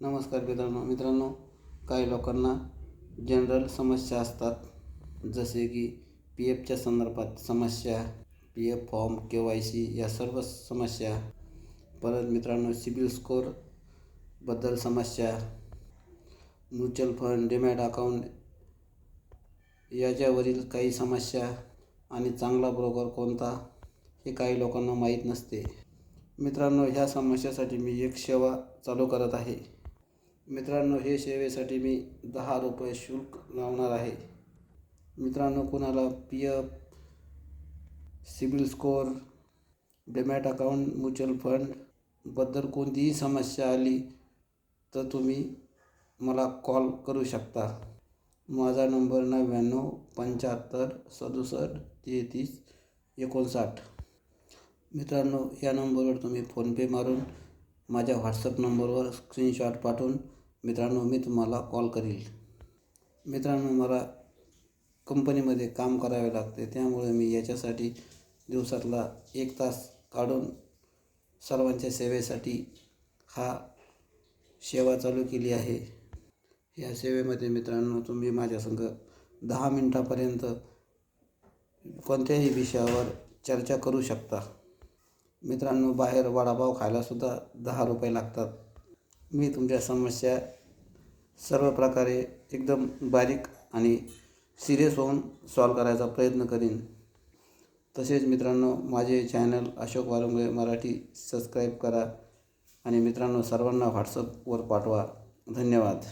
नमस्कार मित्रांनो, काही लोकांना जनरल समस्या असतात, जसे की पी एफच्या संदर्भात समस्या, पी एफ फॉर्म, KYC या सर्व समस्या. परत मित्रांनो, सिबिल स्कोअरबद्दल समस्या, म्युच्युअल फंड, डीमॅट अकाउंट याच्यावरील काही समस्या आणि चांगला ब्रोकर कोणता हे काही लोकांना माहीत नसते. मित्रांनो, ह्या समस्यासाठी मी एक सेवा चालू करत आहे. मित्रांनो, हे सेवेसाठी मी 10 रुपये शुल्क लावणार आहे. मित्रांनो, कुणाला P F, CIBIL score, demat account, mutual फंडबद्दल कोणतीही समस्या आली तर तुम्ही मला कॉल करू शकता. माझा नंबर 99 75 67 33 59. मित्रांनो, या नंबरवर तुम्ही फोनपे मारून माझ्या व्हॉट्सअप नंबरवर स्क्रीनशॉट पाठवून मित्रांनो मी तुम्हाला कॉल करील. मित्रांनो, मला कंपनीमध्ये काम करावे लागते, त्यामुळे मी याच्यासाठी दिवसातला 1 तास काढून सर्वांच्या सेवेसाठी हा सेवा चालू केली आहे. या सेवेमध्ये मित्रांनो तुम्ही माझ्यासंग 10 मिनिटापर्यंत कोणत्याही विषयावर चर्चा करू शकता. मित्रांनो, बाहेर वडापाव खायलासुद्धा 10 रुपये लागतात. मी तुमच्या समस्या सर्व प्रकारे एकदम बारीक आणि सिरियस होऊन सॉल्व करायचा प्रयत्न करीन. तसेच मित्रांनो, माझे चॅनल अशोक वारुंगे मराठी सबस्क्राईब करा आणि मित्रांनो सर्वांना व्हॉट्सअपवर पाठवा. धन्यवाद.